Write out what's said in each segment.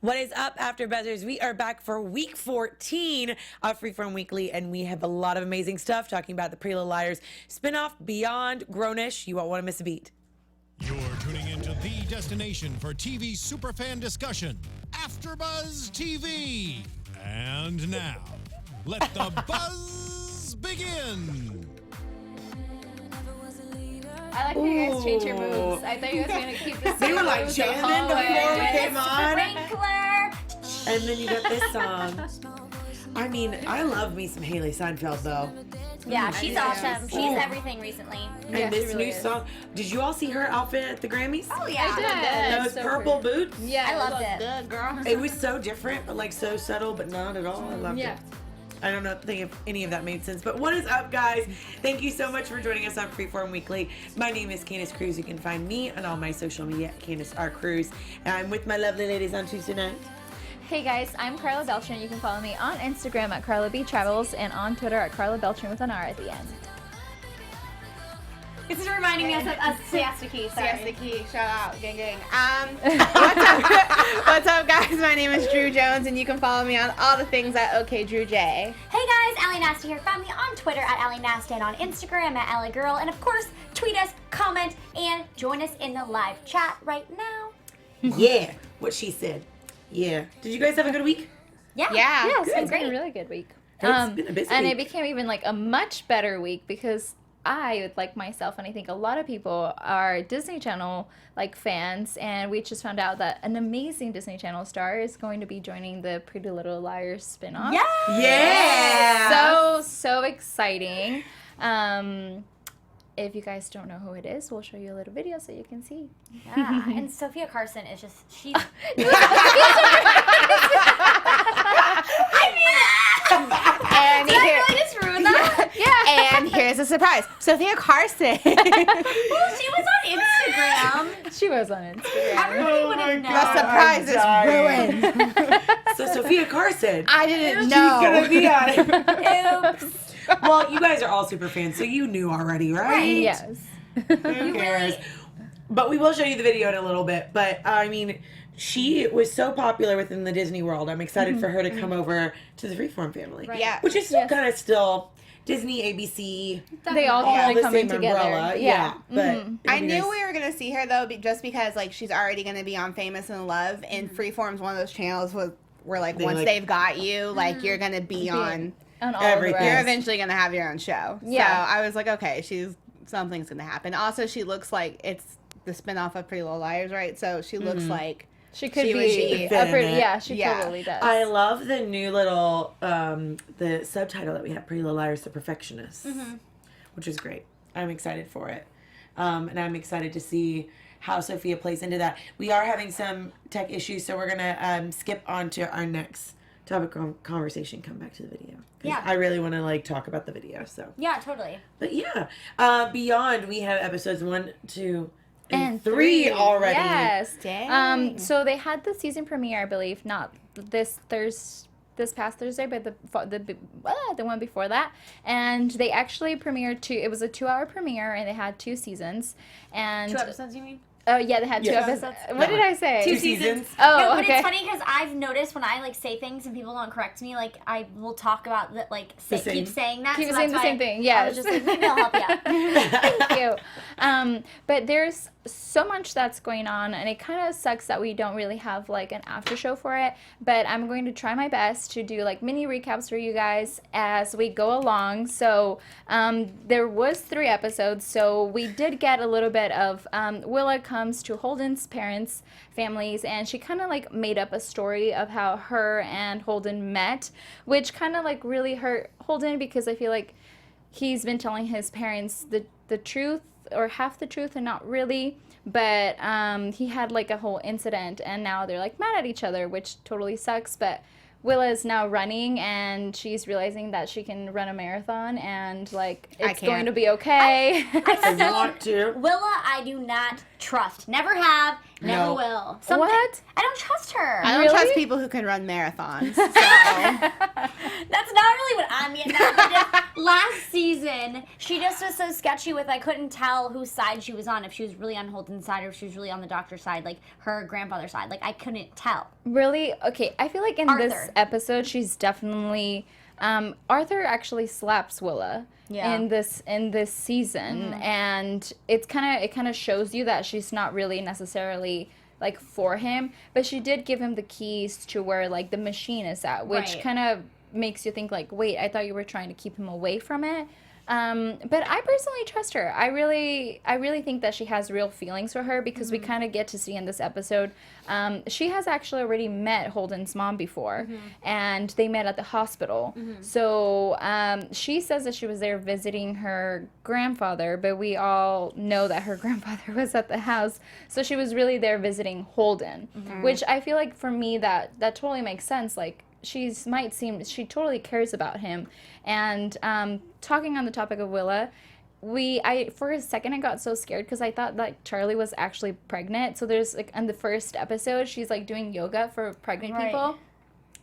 What is up, AfterBuzzers? We are back for week 14 of Freeform Weekly, and we have a lot of amazing stuff talking about the Pretty Little Liars spinoff Beyond Grownish. You won't want to miss a beat. You're tuning into the destination for TV superfan discussion, AfterBuzz TV. And now, let the buzz begin. I like how you guys change your moves. I thought you guys were going to keep the same They were like moves jamming before we came on. Sprinkler. And then you got this song. I mean, I love me some Haley Steinfeld, though. Yeah, she's awesome. She's everything recently. And Yeah, this she really new is. song. Did you all see her outfit at the Grammys? Oh yeah, I did. Those So purple pretty. boots? Yeah, I loved it. Good girl. It was so different, but like so subtle, but not at all. I loved Yeah. it. I don't think if any of that made sense, but what is up, guys? Thank you so much for joining us on Freeform Weekly. My name is Candice Cruz. You can find me on all my social media at Candice R. Cruz. And I'm with my lovely ladies on Tuesday night. Hey guys, I'm Karla Beltran. You can follow me on Instagram at Karla B Travels and on Twitter at Karla Beltran with an R at the end. This is reminding us of Siesta Key. Sorry. Siesta Key, shout out, gang gang. What's up guys, my name is Drew Jones and you can follow me on all the things at OKDrewJ. Hey guys, Allie Nasta here. Find me on Twitter at Allie Nasta and on Instagram at Allie Girl. And of course, tweet us, comment, and join us in the live chat right now. Yeah, what she said. Yeah. Did you guys have a good week? Yeah. Yeah. Yeah, it's Good. been Great. a really good week. It's been a busy and week. it became even like a much better week because I, like myself, and I think a lot of people are Disney Channel like fans, and we just found out that an amazing Disney Channel star is going to be joining the Pretty Little Liars spinoff. Yeah. So exciting. If you guys don't know who it is, we'll show you a little video so you can see. Yeah. And Sophia Carson is just, she's... And Did I here, really just ruin that? Yeah. and here's a surprise. Sophia Carson. Well, she was on Instagram. She was on Instagram. Everybody would have known. The surprise is dying. ruined. So Sophia Carson. I didn't She's gonna know. be on it. Oops. Well, you guys are all super fans, so you knew already, right? Yes. Who cares? But we will show you the video in a little bit. But I mean, she was so popular within the Disney world. I'm excited for her to come over to the Freeform family. Right. Yeah. Which is still Yes. kind of still Disney, ABC, They all all kind the of coming same together. umbrella. Yeah. But it'll I be knew nice. we were gonna see her though, just because like she's already gonna be on Famous and Love, and Freeform's one of those channels where like They, once like- they've got you, like you're gonna be on. On all Everything. the You're rest. eventually gonna have your own show. Yeah. So I was like, okay, something's gonna happen. Also, she looks like it's the spinoff of Pretty Little Liars, right? So she looks like She could She would be be a fit in pretty, it. yeah, she Yeah. totally does. I love the new little the subtitle that we have, Pretty Little Liars, The Perfectionists, which is great. I'm excited for it. And I'm excited to see how Sophia plays into that. We are having some tech issues, so we're going to skip on to our next topic of conversation, come back to the video. 'Cause Yeah. I really want to like talk about the video, so. Yeah, totally. But yeah, Beyond, we have episodes 1, 2, and and 3 already. Yes. Dang. So they had the season premiere, I believe, not this past Thursday, but the one before that, and they actually premiered it was a 2-hour premiere, and they had 2 seasons, and 2 episodes, you mean? oh yeah, they had 2 Yeah. episodes. What did I say? 2 seasons. Oh, No, but okay. it's funny because I've noticed when I like say things and people don't correct me, like I will talk about that, like The same. keep saying that. Keep so saying that's the why same thing, I yes. was just like, maybe I'll help you out. Thank you. But there's so much that's going on, and it kind of sucks that we don't really have like an after show for it. But I'm going to try my best to do like mini recaps for you guys as we go along. So there was 3 episodes, so we did get a little bit of Willa comes to Holden's parents' families, and she kind of like made up a story of how her and Holden met, which kind of like really hurt Holden because I feel like he's been telling his parents the truth or half the truth and not really, but he had like a whole incident and now they're like mad at each other, which totally sucks. But Willa is now running and she's realizing that she can run a marathon and like it's can't. going to be okay. I want to. Willa, I do not trust. Never have. Never No. will. What? I don't don't trust her. I don't Really? trust people who can run marathons. So. That's not really what I mean. Last season, she just was so sketchy with, I couldn't tell whose side she was on, if she was really on Holden's side or if she was really on the doctor's side, like her grandfather's side. Like, I couldn't tell. Really? Okay, I feel like in this Arthur. episode, she's definitely... Arthur actually slaps Willa in this season, and it kind of shows you that she's not really necessarily like for him, but she did give him the keys to where like the machine is at, which kind of makes you think like, wait, I thought you were trying to keep him away from it. But I personally trust her. I really think that she has real feelings for her because we kind of get to see in this episode. She has actually already met Holden's mom before, and they met at the hospital. So she says that she was there visiting her grandfather, but we all know that her grandfather was at the house. So she was really there visiting Holden, which I feel like for me that totally makes sense. Like, she totally cares about him. And talking on the topic of Willa, for a second I got so scared because I thought like Charlie was actually pregnant. So there's like in the first episode, she's like doing yoga for pregnant people.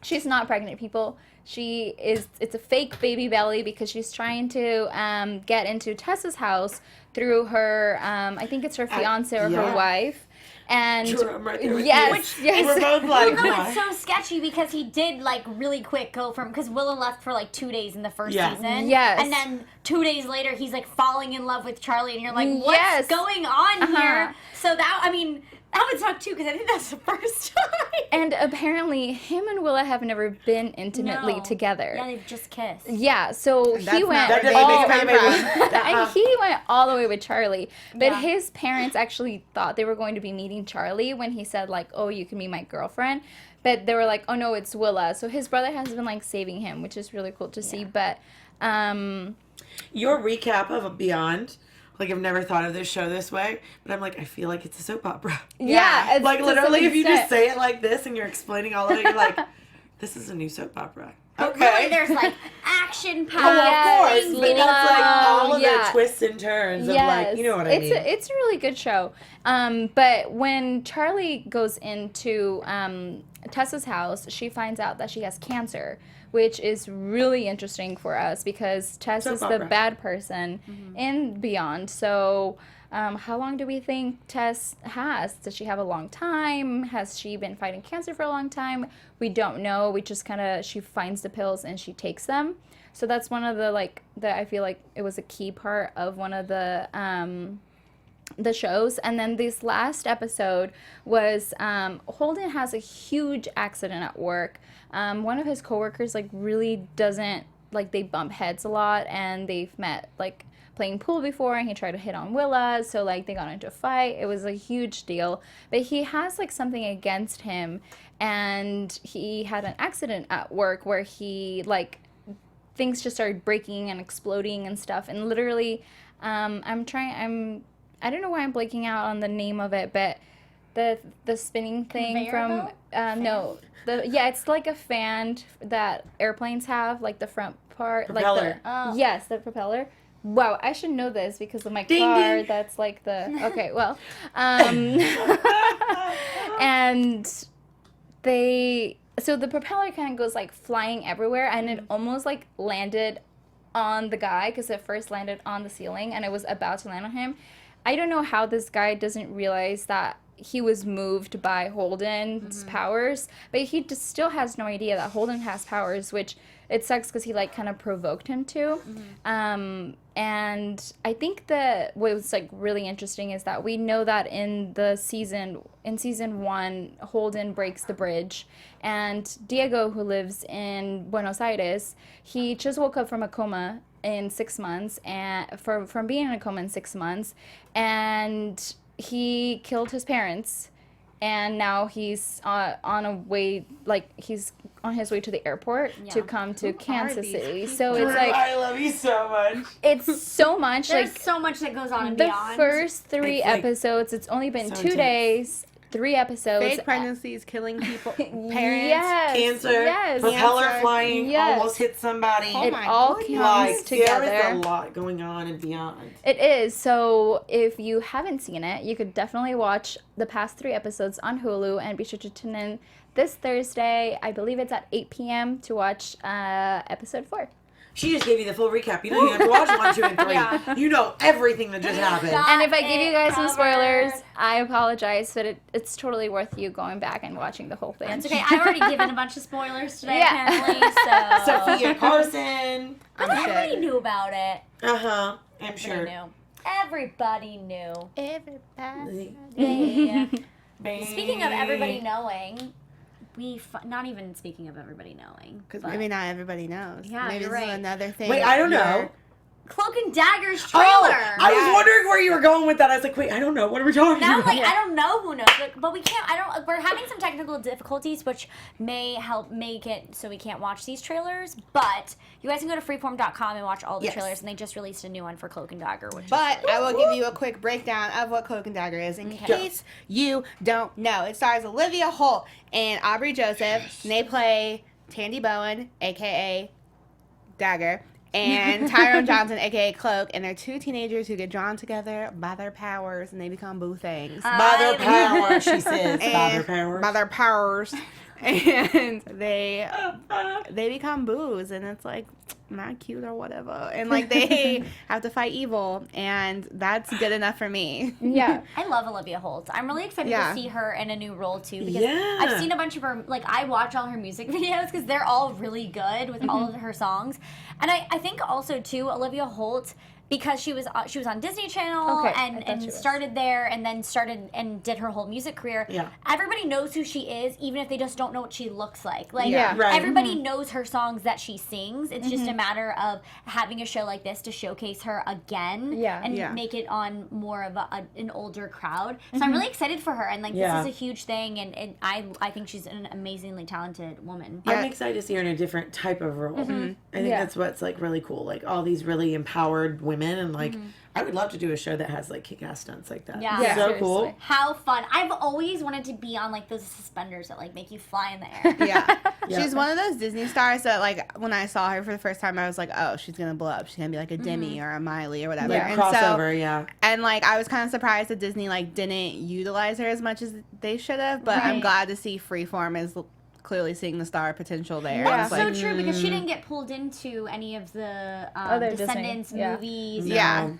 She's not pregnant, people. It's a fake baby belly because she's trying to get into Tessa's house through her, I think it's her fiance or her wife. And yes, we're both like, well, no, it's so sketchy because he did like really quick go from, because Willa left for like 2 days in the first season. Yes. And then 2 days later, he's like falling in love with Charlie, and you're like, what's going on here? So that would suck too, because I think that's the first time. And apparently, him and Willa have never been intimately together. Yeah, they've just kissed. Yeah, so he went all the way with Charlie. But his parents actually thought they were going to be meeting Charlie when he said, like, oh, you can be my girlfriend. But they were like, oh, no, it's Willa. So his brother has been, like, saving him, which is really cool to see. But your recap of Beyond... Like, I've never thought of this show this way, but I'm like, I feel like it's a soap opera. Yeah. Like, literally, if you just say it like this and you're explaining all of it, you're like, this is a new soap opera. But really, there's, like, action power. Oh, of course. But that's, like, all of the twists and turns of, like, you know what I mean. It's a really good show. But when Charlie goes into Tessa's house, she finds out that she has cancer, which is really interesting for us because Tess is the bad person in Beyond. So how long do we think Tess has? Does she have a long time? Has she been fighting cancer for a long time? We don't know. We just she finds the pills and she takes them. So that's one of the I feel like it was a key part of one of the shows. And then this last episode was Holden has a huge accident at work. One of his coworkers really doesn't they bump heads a lot, and they've met playing pool before, and he tried to hit on Willa, so they got into a fight. It was a huge deal, but he has something against him, and he had an accident at work where he things just started breaking and exploding and stuff, and literally I don't know why I'm blanking out on the name of it, but the spinning thing from it's like a fan that airplanes have, the front part, propeller. Yes, the propeller. Wow, I should know this because of my Ding, car. ding. That's okay. Well, and so the propeller kind of goes flying everywhere, and it almost landed on the guy because it first landed on the ceiling and it was about to land on him. I don't know how this guy doesn't realize that he was moved by Holden's powers, but he just still has no idea that Holden has powers, which it sucks because he kind of provoked him to. And I think that what was really interesting is that we know that in season 1, Holden breaks the bridge, and Diego, who lives in Buenos Aires, he just woke up from a coma in 6 months, and from being in a coma in 6 months, and he killed his parents, and now he's he's on his way to the airport to come to Kansas City. So it's I love you so much. It's so much. There's so much that goes on and the beyond. first 3 episodes, it's only been so 2 days. 3 episodes. Fake pregnancies, killing people, parents. Yes. Cancer, Yes. propeller Cancer. flying, Yes. almost hit somebody. Oh It my all goodness. comes Like, together. there is a lot going on and beyond. It is. So if you haven't seen it, you could definitely watch the past 3 episodes on Hulu, and be sure to tune in this Thursday. I believe it's at 8 p.m. to watch episode 4. She just gave you the full recap. You don't even have to watch 1, 2, and 3. Yeah. You know everything that just happened. And if I give you guys some covered. spoilers, I apologize, but it's totally worth you going back and watching the whole thing. It's okay. I've already given a bunch of spoilers today, Yeah. apparently. So Sophia Carson. everybody knew about it. I'm Everybody sure. knew. Everybody knew. Everybody. Yeah. Speaking of everybody knowing, not even speaking of everybody knowing. Because but maybe not everybody knows. Yeah, maybe you're this right. is another thing. Wait, I don't you're- know. Cloak and Dagger's trailer. Oh, I was Yes. wondering where you were going with that. I was like, wait, I don't know. What are we talking Now I'm about? like, I don't know who knows, but we can't. We're having some technical difficulties, which may help make it so we can't watch these trailers. But you guys can go to freeform.com and watch all the Yes. trailers, and they just released a new one for Cloak and Dagger, which. But I will give you a quick breakdown of what Cloak and Dagger is in case you don't know. It stars Olivia Holt and Aubrey Joseph, and they play Tandy Bowen, a.k.a. Dagger, and Tyrone Johnson, a.k.a. Cloak, and they're 2 teenagers who get drawn together by their powers, and they become boo things. By their power, she says. By their power. By their powers. And they become boos, and it's like not cute or whatever, and like they have to fight evil, and that's good enough for me. Yeah. I love Olivia Holt. I'm really excited Yeah. to see her in a new role too, because Yeah. I've seen a bunch of her. Like, I watch all her music videos because they're all really good with all of her songs, and I think also too Olivia Holt. Because she was on Disney Channel Okay, I thought she and was. started there and then started and did her whole music career. Yeah. Everybody knows who she is, even if they just don't know what she looks like. Like, Yeah. Right. everybody knows her songs that she sings. It's just a matter of having a show like this to showcase her again Yeah. and Yeah. make it on more of an older crowd. So I'm really excited for her, and like Yeah. this is a huge thing, and I think she's an amazingly talented woman. I'm excited to see her in a different type of role. I think Yeah. that's what's like really cool. Like all these really empowered women, and like I would love to do a show that has like kick-ass stunts like that. Yeah. Yeah. So cool. Seriously. How fun. I've always wanted to be on like those suspenders that like make you fly in the air. Yeah. Yeah. She's one of those Disney stars that, like, when I saw her for the first time, I was like, oh, she's gonna blow up. She's gonna be like a Demi or a Miley or whatever. Like And crossover, yeah. and like I was kind of surprised that Disney like didn't utilize her as much as they should have, but I'm Right. glad to see Freeform is clearly seeing the star potential there. Yeah. It's So like, true, because she didn't get pulled into any of the Other Disney, Descendants yeah. movies. Yeah.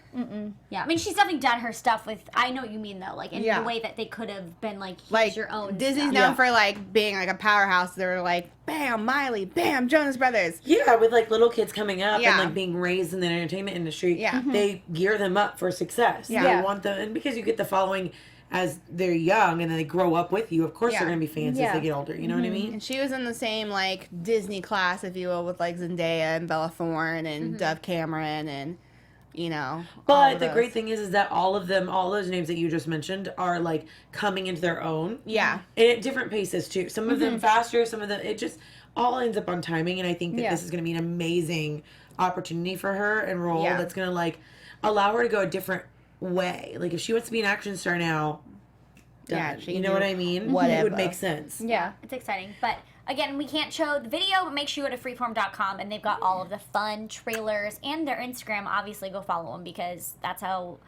Yeah, I mean, she's definitely done her stuff with. I know what you mean though, like in Yeah. the way that they could have been like, here's like your own. Disney's stuff. known Yeah. for like being like a powerhouse. They're like, bam, Miley, bam, Jonas Brothers. Yeah, with like little kids coming up Yeah. and like being raised in the entertainment industry, Yeah. they gear them up for success. Yeah. They Yeah. want them, and because you get the following as they're young and then they grow up with you, of course Yeah. they're gonna be fans Yeah. as they get older. You know what I mean? And she was in the same like Disney class, if you will, with like Zendaya and Bella Thorne and Dove Cameron and you know. all But of the those. great thing is that all of them, all those names that you just mentioned, are like coming into their own. Yeah. And at different paces too. Some of them faster, some of them it just all ends up on timing. And I think that Yeah. this is going to be an amazing opportunity for her and role Yeah. that's going to like allow her to go a different way. Like if she wants to be an action star now, Yeah, done. she You can know do what I mean? It whatever. would make sense. Yeah. It's exciting, but again, we can't show the video, but make sure you go to freeform.com and they've got all of the fun trailers and their Instagram. Obviously, go follow them because that's how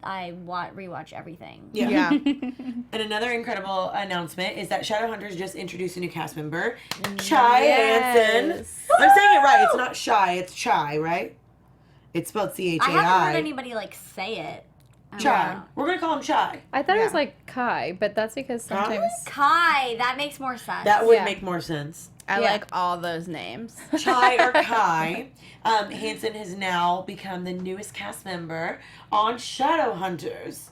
I rewatch everything. Yeah. Yeah. And another incredible announcement is that Shadowhunters just introduced a new cast member, Chai Hansen. Yes. I'm saying it right. It's not Shy, it's Chai, right? It's spelled I haven't heard Chai. anybody like say it. I don't Chai. know. We're gonna call him Chai. I thought it was Yeah. like Kai, but that's because sometimes. Kai, that makes more sense. That would Yeah. make more sense. I Yeah. like all those names. Chai or Kai. Hansen has now become the newest cast member on Shadowhunters.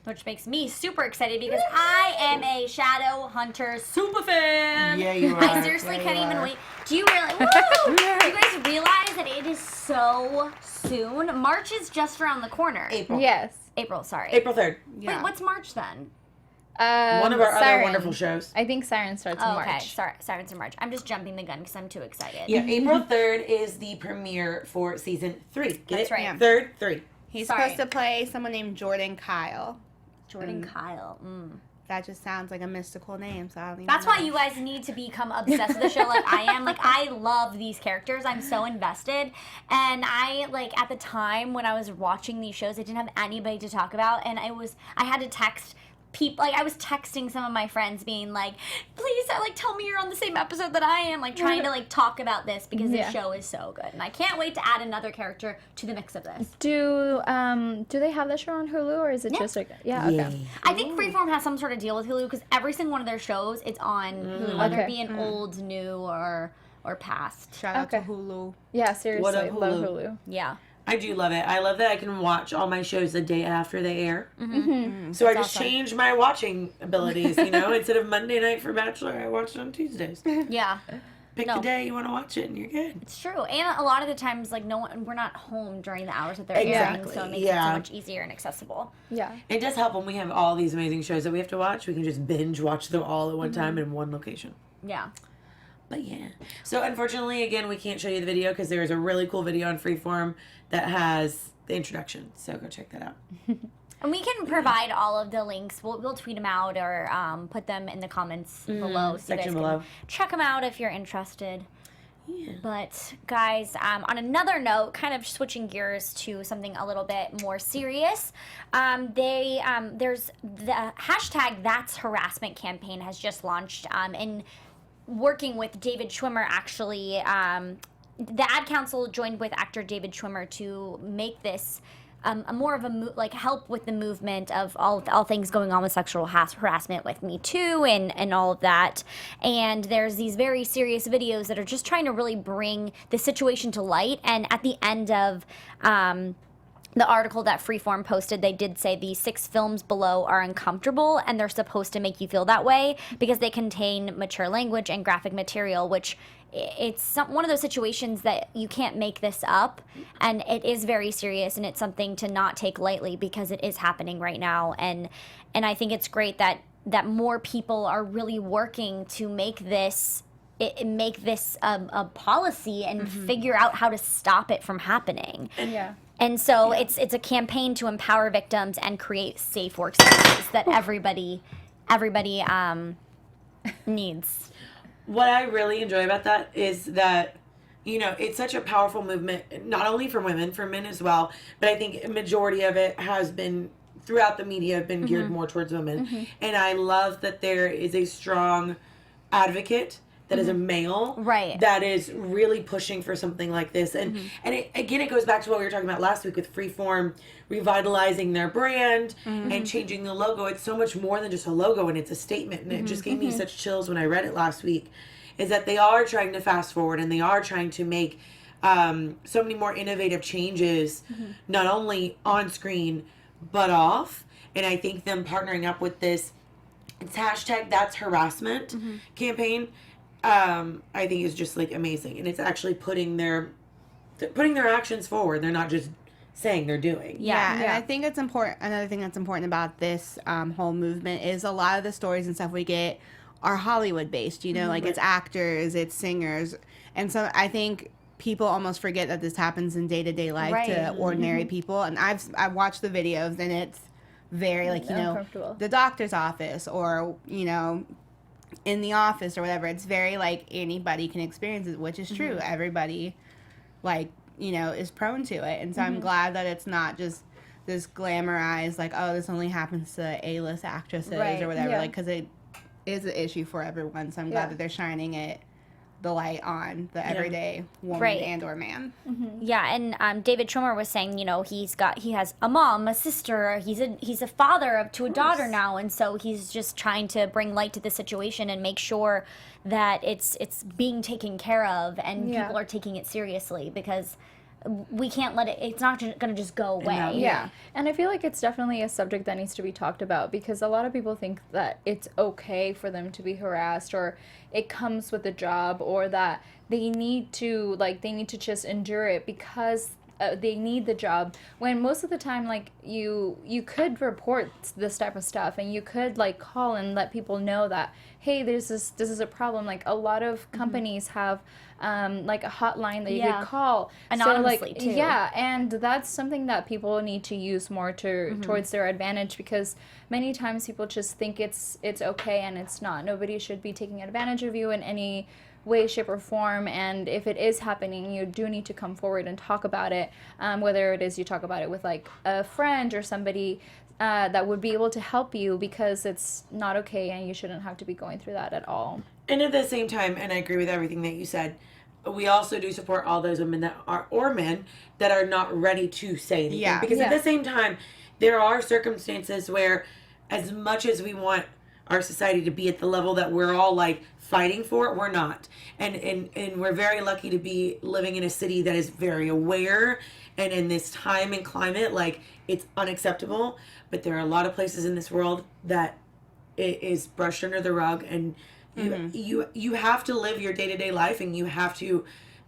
Which makes me super excited because I am a Shadowhunters super fan. Yeah, you are. I seriously Yeah, can't you even are. wait. Do you realize? Woo! Do you guys realize that it is so soon? March is just around the corner. April. Yes. April, sorry. April 3rd. Yeah. Wait, what's March then? One of our other Siren. wonderful shows. I think Siren starts in Oh, March. okay. Sorry, Sirens in March. I'm just jumping the gun because I'm too excited. Yeah, April 3rd is the premiere for season 3. Get That's it? right. Yeah. 3rd, 3. He's Sorry. supposed to play someone named Jordan Kyle. Jordan Kyle. Mm. that just sounds like a mystical name. So I don't even That's know. why you guys need to become obsessed with the show like I am. Like, I love these characters. I'm so invested. And I, like, at the time when I was watching these shows, I didn't have anybody to talk about. And I had to text people, like, I was texting some of my friends being like, please, like, tell me you're on the same episode that I am, like, trying to, like, talk about this because this show is so good. And I can't wait to add another character to the mix of this. Do they have that show on Hulu, or is it just like, okay. I think Freeform has some sort of deal with Hulu because every single one of their shows, it's on Hulu, whether it be an old, new, or past. Shout out to Hulu. Yeah, seriously, What up, love Hulu? Hulu. Yeah. I do love it. I love that I can watch all my shows the day after they air. So I just changed my watching abilities, you know? Instead of Monday night for Bachelor, I watch it on Tuesdays. Yeah. Pick the day you want to watch it and you're good. It's true. And a lot of the times, like, we're not home during the hours that they're airing, Exactly, so it makes it so much easier and accessible. Yeah. It does help when we have all these amazing shows that we have to watch. We can just binge watch them all at one time in one location. Yeah. But yeah. So unfortunately, again, we can't show you the video because there is a really cool video on Freeform that has the introduction. So go check that out. And we can provide all of the links. We'll tweet them out or put them in the comments below. So you section guys below. can check them out if you're interested. Yeah. But guys, on another note, kind of switching gears to something a little bit more serious, there's the hashtag That's Harassment campaign has just launched, and working with David Schwimmer, actually, the ad council joined with actor David Schwimmer to make this more of a help with the movement of all things going on with sexual harassment with Me Too and all of that. And there's these very serious videos that are just trying to really bring the situation to light. And at the end of the article that Freeform posted, they did say the 6 films below are uncomfortable and they're supposed to make you feel that way because they contain mature language and graphic material, which it's one of those situations that you can't make this up, and it is very serious, and it's something to not take lightly because it is happening right now. And I think it's great that more people are really working to make this a policy and figure out how to stop it from happening. And so it's a campaign to empower victims and create safe workspaces that everybody needs. What I really enjoy about that is that, you know, it's such a powerful movement, not only for women, for men as well, but I think a majority of it has been, throughout the media, been geared more towards women. And I love that there is a strong advocate that is a male, right, that is really pushing for something like this. And it goes back to what we were talking about last week with Freeform revitalizing their brand and changing the logo. It's so much more than just a logo, and it's a statement. And it just gave me such chills when I read it last week, is that they are trying to fast forward and they are trying to make so many more innovative changes, not only on screen, but off. And I think them partnering up with this, it's hashtag That's Harassment campaign, I think is just like amazing, and it's actually putting their actions forward. They're not just saying, they're doing. Yeah, and I think it's important. Another thing that's important about this whole movement is a lot of the stories and stuff we get are Hollywood based. You know, like it's actors, it's singers, and so I think people almost forget that this happens in day-to-day life to ordinary people. And I've watched the videos, and it's very like, you know, the doctor's office, or you know, in the office or whatever. It's very like anybody can experience it, which is true. Everybody, like, you know, is prone to it. And so I'm glad that it's not just this glamorized, like, oh, this only happens to A-list actresses or whatever, like, because it is an issue for everyone. So I'm glad that they're shining the light on the everyday woman and or man. Yeah, and David Schwimmer was saying, you know, he has a mom, a sister, he's a father to a daughter now, and so he's just trying to bring light to the situation and make sure that it's being taken care of and people are taking it seriously, because we can't let it's not going to just go away. Yeah. And I feel like it's definitely a subject that needs to be talked about, because a lot of people think that it's okay for them to be harassed, or it comes with the job, or that they need to just endure it because they need the job, when most of the time, like, you could report this type of stuff, and you could like call and let people know that, hey, this is a problem. Like, a lot of companies have like a hotline that you Yeah. could call Anonymously, so, too. Yeah, and that's something that people need to use more towards their advantage, because many times people just think it's okay, and it's not. Nobody should be taking advantage of you in any way, shape, or form, and if it is happening, you do need to come forward and talk about it, whether it is you talk about it with like a friend or somebody that would be able to help you, because it's not okay and you shouldn't have to be going through that at all. And at the same time, and I agree with everything that you said, we also do support all those women that are, or men, that are not ready to say anything. Yeah. Because at Yeah. the same time, there are circumstances where, as much as we want our society to be at the level that we're all like fighting for, we're not. And we're very lucky to be living in a city that is very aware, and in this time and climate, like, it's unacceptable. But there are a lot of places in this world that it is brushed under the rug, and you have to live your day-to-day life, and you have to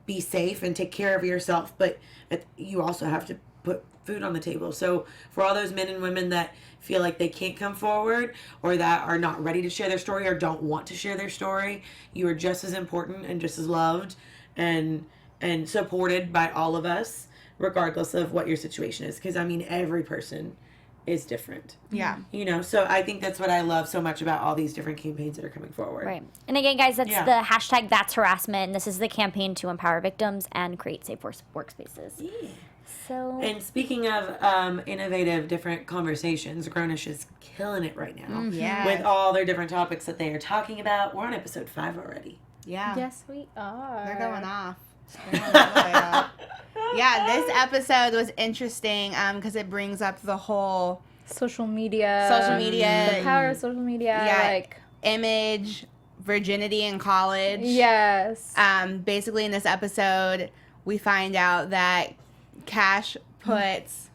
be safe and take care of yourself, but you also have to put food on the table. So for all those men and women that feel like they can't come forward, or that are not ready to share their story, or don't want to share their story, you are just as important and just as loved and supported by all of us, regardless of what your situation is. Because I mean, every person is different. Yeah. You know, so I think that's what I love so much about all these different campaigns that are coming forward. Right. And again, guys, that's Yeah. the hashtag That's Harassment. And this is the campaign to empower victims and create safe workspaces. Yeah. So, And speaking of innovative, different conversations, Grownish is killing it right now. Yeah. With all their different topics that they are talking about. We're on episode 5 already. Yeah. Yes, we are. They're going off. They're going all the way off. Yeah, this episode was interesting because it brings up the whole Social media. social The power of social media. Yeah. Like, image, virginity in college. yes. Basically, in this episode, we find out that Cash puts.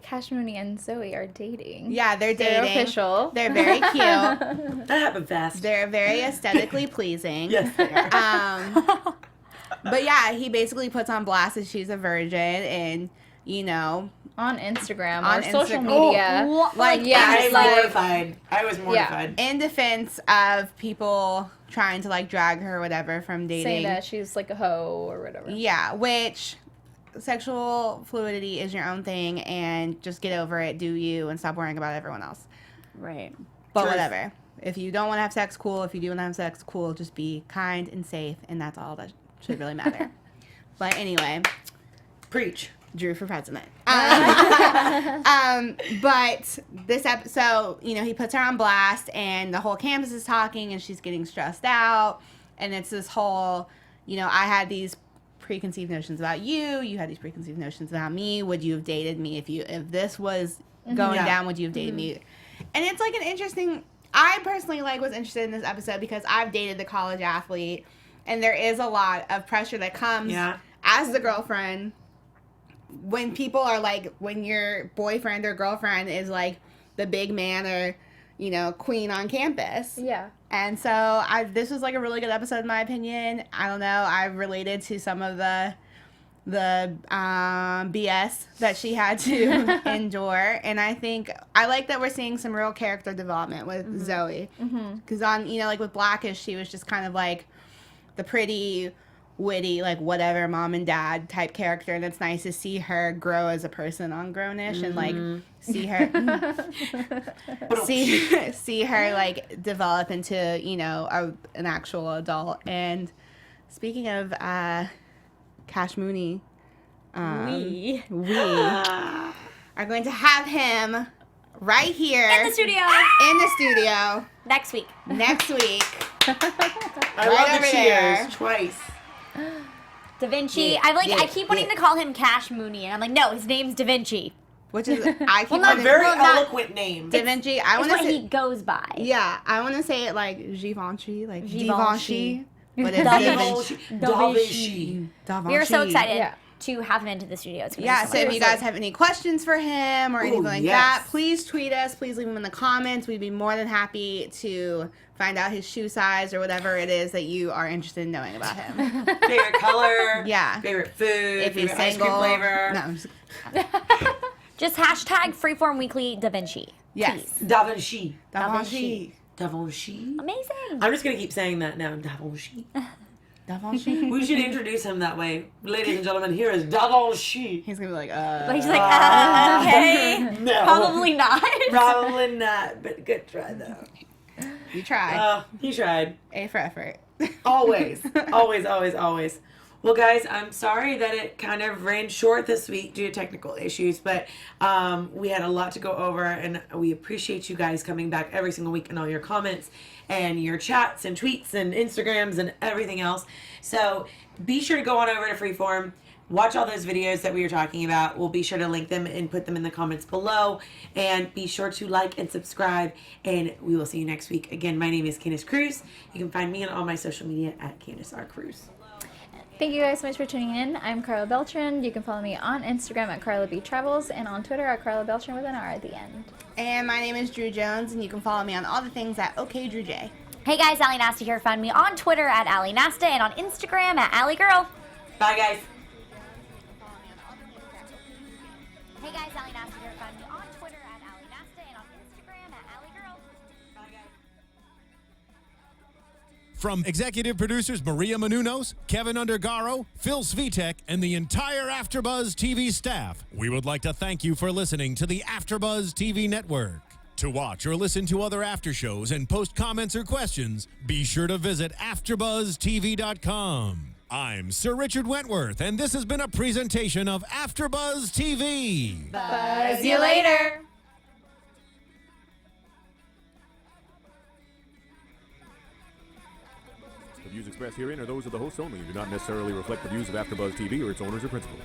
Cash Mooney and Zoe are dating. Yeah, they're dating. They're official. They're very cute. That happened fast. They're very aesthetically pleasing. Yes, they are. But yeah, he basically puts on blast that she's a virgin, and On Instagram On or social Instagram. media. like yeah, I in, was like- mortified. I was mortified. in defense of people trying to like drag her or whatever from dating. Saying that she's like a hoe or whatever. Yeah, which sexual fluidity is your own thing, and just get over it, do you, and stop worrying about everyone else. right. But Truth. whatever. If you don't want to have sex, cool. If you do want to have sex, cool. Just be kind and safe, and that's all that should really matter. But anyway, Preach. Drew for president. But this episode, he puts her on blast, and the whole campus is talking, and she's getting stressed out, and it's this whole, I had these preconceived notions about you. You had these preconceived notions about me. Would you have dated me if this was going Yeah. down? Would you have dated me? And it's like an interesting. I personally was interested in this episode because I've dated the college athlete, and there is a lot of pressure that comes as the girlfriend when people are when your boyfriend or girlfriend is the big man or queen on campus. Yeah. And so this was a really good episode in my opinion. I don't know, I related to some of the BS that she had to endure, and I think I like that we're seeing some real character development with Zoe, because on with Blackish, she was just kind of the pretty witty whatever mom and dad type character, and it's nice to see her grow as a person on Grownish and see her see her develop into an actual adult. And speaking of Cash Mooney, we are going to have him right here In the studio. Next week. next week. I Right love over the there. cheers twice. Da Vinci. Yeah, I keep wanting to call him Cash Mooney, and I'm like, no, his name's Da Vinci. Which is I keep A wanting very not- eloquent name. Da Vinci. I That's want what to say he goes by. yeah. I want to say it like Givenchy, like Givenchy. Givenchy, but it's Da Da Vinci. Vinci. Da Vinci. Da We are so Vinci. excited Yeah. to have him into the studio. It's gonna Yeah, be so if you guys have any questions for him or anything like yes. that, please tweet us. Please leave them in the comments. We'd be more than happy to find out his shoe size or whatever it is that you are interested in knowing about him. Favorite color. Yeah. Favorite food. If he's favorite ice cream single. flavor. No, I'm just, just hashtag Freeform Weekly Da Vinci. yes. Please. Da Vinci. Da Vinci. Da Vinci. Amazing. I'm just gonna keep saying that now. Da Vinci. Double she. We should introduce him that way. Ladies and gentlemen, here is Double She. He's gonna be like, But he's like, okay. No. Probably not. Probably not, but good try, though. You tried. He tried. A for effort. Always. Always, always, always. Well, guys, I'm sorry that it kind of ran short this week due to technical issues, but we had a lot to go over, and we appreciate you guys coming back every single week and all your comments and your chats and tweets and Instagrams and everything else. So be sure to go on over to Freeform. Watch all those videos that we were talking about. We'll be sure to link them and put them in the comments below. And be sure to like and subscribe. And we will see you next week. Again, my name is Candice Cruz. You can find me on all my social media at Candice R. Cruz. Thank you guys so much for tuning in. I'm Karla Beltran. You can follow me on Instagram at Karla B Travels and on Twitter at Karla Beltran with an R at the end. And my name is Drew Jones, and you can follow me on all the things at OKDrewJ. Hey guys, Allie Nasta here. Find me on Twitter at Allie Nasta and on Instagram at Allie Girl. Bye, guys. Hey guys, Allie Nasta here. Find me on Twitter at Allie Nasta and on Instagram at Allie Girl. From executive producers Maria Menounos, Kevin Undergaro, Phil Svitek, and the entire AfterBuzz TV staff, we would like to thank you for listening to the AfterBuzz TV network. To watch or listen to other after shows and post comments or questions, be sure to visit AfterBuzzTV.com. I'm Sir Richard Wentworth, and this has been a presentation of AfterBuzz TV. Buzz you later. The views expressed herein are those of the hosts only and do not necessarily reflect the views of AfterBuzz TV or its owners or principals.